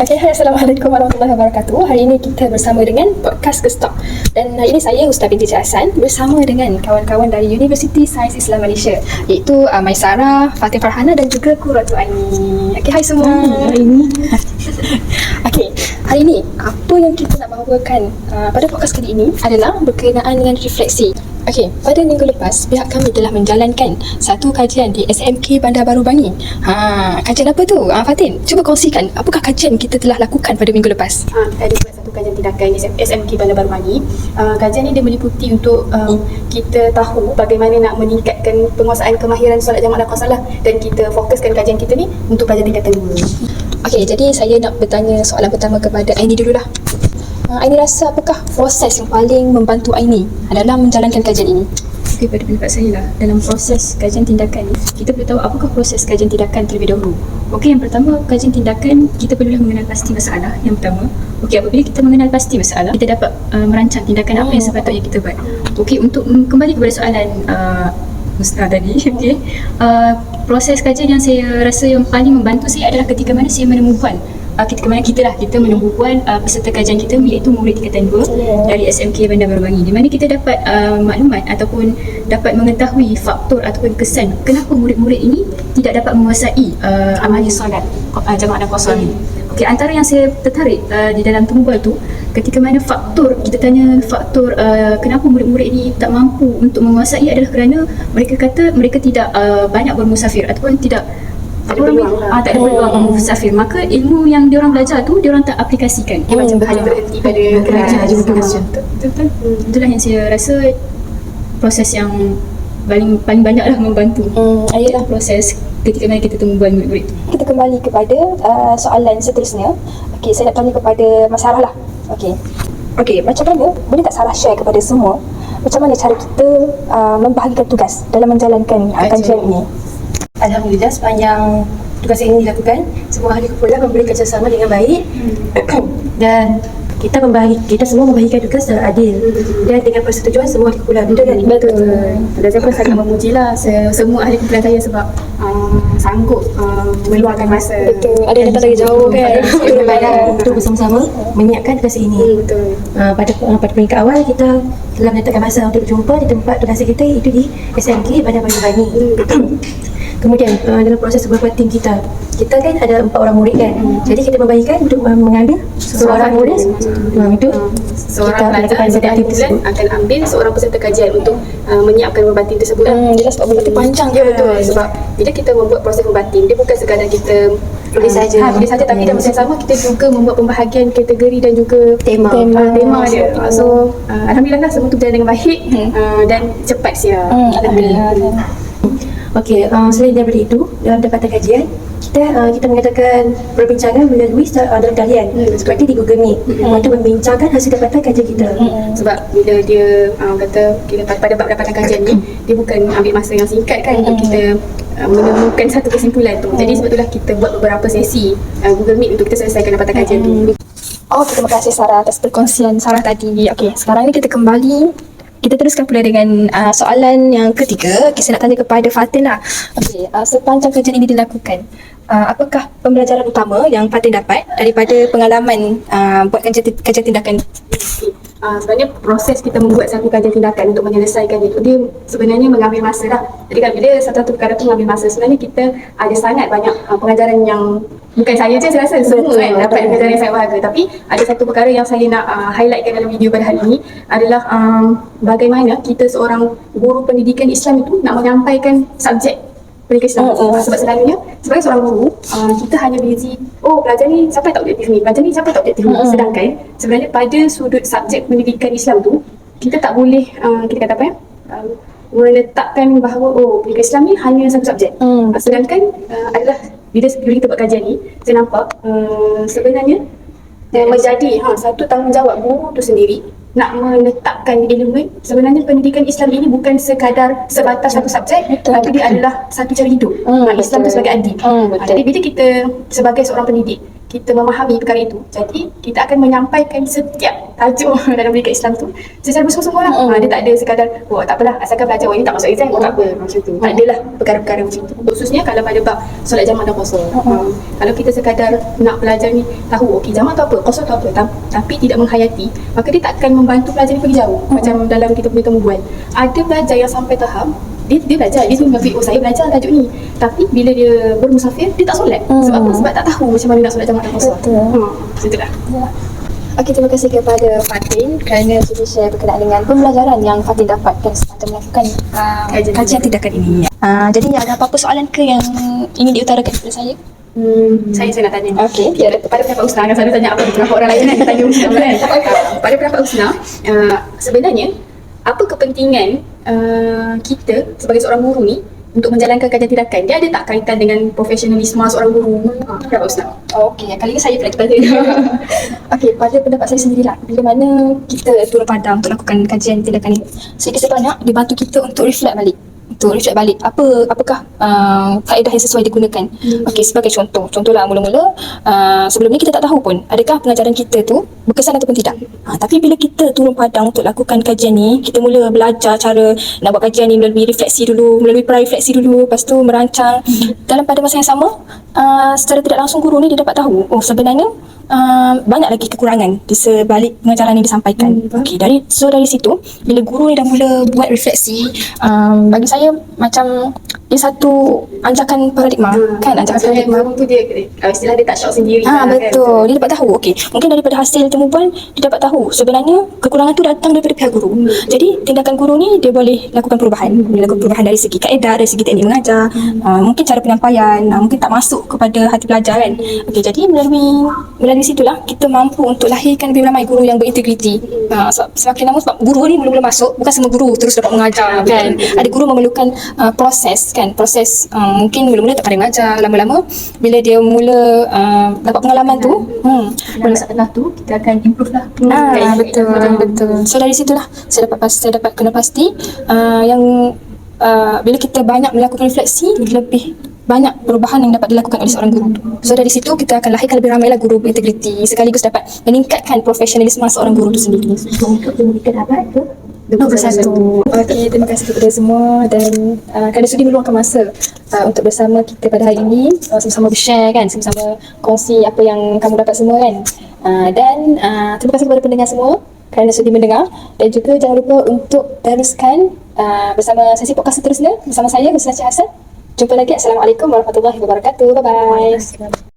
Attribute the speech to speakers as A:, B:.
A: Okay, hai, Assalamualaikum warahmatullahi wabarakatuh. Hari ini kita bersama dengan Podcast Kestok. Dan hari ini saya Ustaz binti Hasan bersama dengan kawan-kawan dari Universiti Sains Islam Malaysia, iaitu Maisara, Fatih Farhana dan juga Qurratu Aini. Okay, hai semua. Hari ini okay, hari ini apa yang kita nak bawakan pada podcast kali ini adalah berkenaan dengan refleksi. Okey, pada minggu lepas pihak kami telah menjalankan satu kajian di SMK Bandar Baru Bangi. Kajian apa tu? Fatin, cuba kongsikan apakah kajian kita telah lakukan pada minggu lepas?
B: Kita ada buat satu kajian tindakan di SMK Bandar Baru Bangi. Kajian ni dia meliputi untuk kita tahu bagaimana nak meningkatkan penguasaan kemahiran solat jamaah dan qasalah, dan kita fokuskan kajian kita ni untuk pelajar tingkatan 2.
A: Okey, jadi saya nak bertanya soalan pertama kepada Aini dululah. Aini rasa apakah proses yang paling membantu Aini dalam menjalankan kajian ini?
B: Okey, pada pendapat saya lah, dalam proses kajian tindakan ni, kita perlu tahu apakah proses kajian tindakan terlebih dahulu. Okey, yang pertama, kajian tindakan kita perlulah mengenal pasti masalah. Yang pertama, okey, apabila kita mengenal pasti masalah, kita dapat merancang tindakan apa yang sepatutnya kita buat. Okey, untuk kembali kepada soalan Ustaz tadi, okey, proses kajian yang saya rasa yang paling membantu saya adalah ketika mana saya menemukan ketika mana kita menemukan peserta kajian kita, iaitu murid tingkatan 2 dari SMK Bandar Baru Bangi, di mana kita dapat maklumat ataupun dapat mengetahui faktor ataupun kesan kenapa murid-murid ini tidak dapat menguasai amalan solat jamaah dan qasalah. Okey, antara yang saya tertarik di dalam tumbuhan tu, ketika mana faktor, kita tanya faktor kenapa murid-murid ini tak mampu untuk menguasai adalah kerana mereka kata mereka tidak banyak bermusafir ataupun tak ada peluang musafir. Maka ilmu yang diorang belajar tu diorang tak aplikasikan. Dia macam hanya berhenti pada kerja. Betul. Itulah yang saya rasa proses yang paling banyak lah membantu. Ialah proses ketika mana kita temu buat murid-murid tu.
A: Kita kembali kepada soalan seterusnya. Okey, saya nak tanya kepada Mas Sarah lah. Okey, macam mana, boleh tak Sarah share kepada semua macam mana cara kita membahagikan tugas dalam menjalankan kajian ini?
C: Alhamdulillah, sepanjang tugas ini dilakukan, semua ahli kumpulan memberi kerjasama dengan baik dan kita semua membahagikan tugas secara adil dan dengan persetujuan semua ahli kumpulan. Betul kan?
B: Betul. Dan saya pun sangat memujilah semua ahli kumpulan saya sebab sanggup meluangkan masa.
A: Betul. Ada yang datang lagi jauh kan?
C: Untuk bersama-sama menyiapkan tugas ini.
B: Betul.
C: Pada peringkat awal kita telah menetapkan masa untuk berjumpa di tempat tugas kita, iaitu di SMK Bandar Baru Bangi. Kemudian dalam proses beberapa tim kita kan ada 4 orang murid kan. Jadi kita membagikan untuk mengambil seorang murid itu
B: seorang pelajar setiap bulan akan ambil seorang peserta kajian untuk menyiapkan membatin tersebut.
A: Jelas sebab membatin panjang je.
B: Betul. Sebab bila kita membuat proses membatin, dia bukan sekadar kita boleh saja, tapi dalam masa yang sama kita juga membuat pembahagian kategori dan juga tema dia. So alhamdulillah semua tu berjalan dengan baik dan cepat sia.
A: Alhamdulillah.
C: Okey, selain daripada itu, dalam dapatan kajian kita mengadakan perbincangan melalui dalam talian seperti di Google Meet untuk membincangkan hasil dapatan kajian kita.
B: Sebab bila dia kata kita pada bab dapatan kajian ni, dia bukan ambil masa yang singkat kan untuk kita menemukan satu kesimpulan tu. Jadi sebab itulah kita buat beberapa sesi Google Meet untuk kita selesaikan dapatan kajian tu.
A: Terima kasih Sarah atas perkongsian Sarah tadi. Okey, sekarang ni kita kembali. Kita teruskan pula dengan soalan yang ketiga. Saya nak tanya kepada Fatin lah. Okey, sepanjang kajian ini dilakukan, apakah pembelajaran utama yang Fatin dapat daripada pengalaman buat kajian tindakan?
B: Sebenarnya proses kita membuat satu kajian tindakan untuk menyelesaikan itu, dia sebenarnya mengambil masa lah. Jadi kan bila satu perkara tu mengambil masa, sebenarnya kita ada sangat banyak pengajaran yang bukan saya je, saya rasa semua kan dapat pengajaran yang sangat berharga. Tapi ada satu perkara yang saya nak highlightkan dalam video pada hari ini adalah bagaimana kita seorang guru pendidikan Islam itu nak menyampaikan subjek pendidikan Islam. Sebab selalunya sebagai seorang guru, kita hanya busy, pelajar ni siapa tak objektif ni, pelajar ni siapa tak objektif ni. Sedangkan sebenarnya pada sudut subjek pendidikan Islam tu, kita tak boleh kita kata apa ya, meletakkan bahawa pendidikan Islam ni hanya satu subjek. Sedangkan adalah bila kita buat kajian ni, saya nampak sebenarnya menjadi satu tanggungjawab guru tu sendiri nak meletakkan ilmu. Sebenarnya pendidikan Islam ini bukan sekadar sebatas satu subjek, tapi dia adalah satu cara hidup. Islam tu sebagai adib. Jadi bila kita sebagai seorang pendidik,
D: kita memahami perkara itu. Jadi kita akan menyampaikan setiap tajuk dalam pendidikan Islam tu secara bersungguh-sungguh lah. Dia tak ada sekadar tak apalah asalkan belajar ini tak masuk exam tak apa macam tu. Tak adalah perkara-perkara macam tu. Khususnya kalau pada bab solat jamak dan qasar. Kalau kita sekadar nak belajar ni tahu okey jamak tu apa, qasar tu apa, tapi tidak menghayati, maka dia tak akan membantu pelajar ni pergi jauh. Macam dalam kita punya temu bual. Ada pelajar yang sampai tahap dia belajar, dia mengerti saya belajar tajuk ni, tapi bila dia bermusafir dia tak solat. Sebab apa? Sebab tak tahu macam mana nak solat jamak dan qasar. Macam tu lah.
A: Okey, terima kasih kepada Fatin kerana sudah share berkenaan dengan pembelajaran yang Fatin dapatkan semasa melakukan kajian tindakan ini. Jadi ada apa-apa soalan ke yang ingin diutarakan kepada saya?
D: Saya nak tanya.
A: Okey.
D: Ya, pada pendapat Usna, kan selalu tanya apa pendapat orang lain kan, tanya Usna kan. Pada pendapat Usna, sebenarnya apa kepentingan kita sebagai seorang guru ni untuk menjalankan kajian tindakan? Dia ada tak kaitan dengan profesionalisme seorang guru? Pendapat Usna.
A: Okey, kali ini saya pula kita Okey, pada pendapat saya sendirilah, bila mana kita turun padang untuk lakukan kajian tindakan ini, sedikit sebanyak dibantu kita untuk reflect balik apakah kaedah yang sesuai digunakan. Okey, sebagai contohlah mula-mula sebelum ni kita tak tahu pun adakah pengajaran kita tu berkesan ataupun tidak. Tapi bila kita turun padang untuk lakukan kajian ni, kita mula belajar cara nak buat kajian ni melalui refleksi dulu, melalui pra-refleksi dulu, lepas tu merancang. Dalam pada masa yang sama, secara tidak langsung guru ni dia dapat tahu sebenarnya banyak lagi kekurangan di sebalik pengajaran yang disampaikan. Okey, dari situ bila guru ni dah mula buat refleksi, bagi saya macam dia satu anjakan paradigma kan, anjakan paradigma
D: tu dia istilah dia tak shock sendiri lah,
A: betul kan? Dia dapat tahu. Okey, mungkin daripada hasil temu bual dia dapat tahu sebenarnya kekurangan tu datang daripada pihak guru. Jadi tindakan guru ni dia boleh lakukan perubahan, dari segi kaedah, dari segi teknik mengajar, mungkin cara penyampaian mungkin tak masuk kepada hati pelajar kan. Okey, jadi melalui situlah kita mampu untuk lahirkan lebih ramai guru yang berintegriti. Semakin lama, sebab guru ni mula-mula masuk, bukan semua guru terus dapat mengajar kan. Ada guru memerlukan proses kan, proses mungkin mula-mula tak pandai mengajar, lama-lama bila dia mula dapat pengalaman tu
B: Masa tengah tu kita akan improve lah.
A: betul. So dari situlah saya dapat kena pasti yang bila kita banyak melakukan refleksi, lebih banyak perubahan yang dapat dilakukan oleh seorang guru. So dari situ kita akan lahirkan lebih ramailah guru berintegriti, sekaligus dapat meningkatkan profesionalisme seorang guru itu sendiri.
C: Untuk memberikan abad ke
A: 21. Okey, terima kasih kepada semua dan kerana sudi meluangkan masa untuk bersama kita pada hari ini, sama-sama bershare kan, sama-sama kongsi apa yang kamu dapat semua kan. Dan terima kasih kepada pendengar semua kerana sudi mendengar, dan juga jangan lupa untuk teruskan bersama sesi podcast seterusnya bersama saya Husna Cik Hassan. Jumpa lagi. Assalamualaikum warahmatullahi wabarakatuh. Bye bye.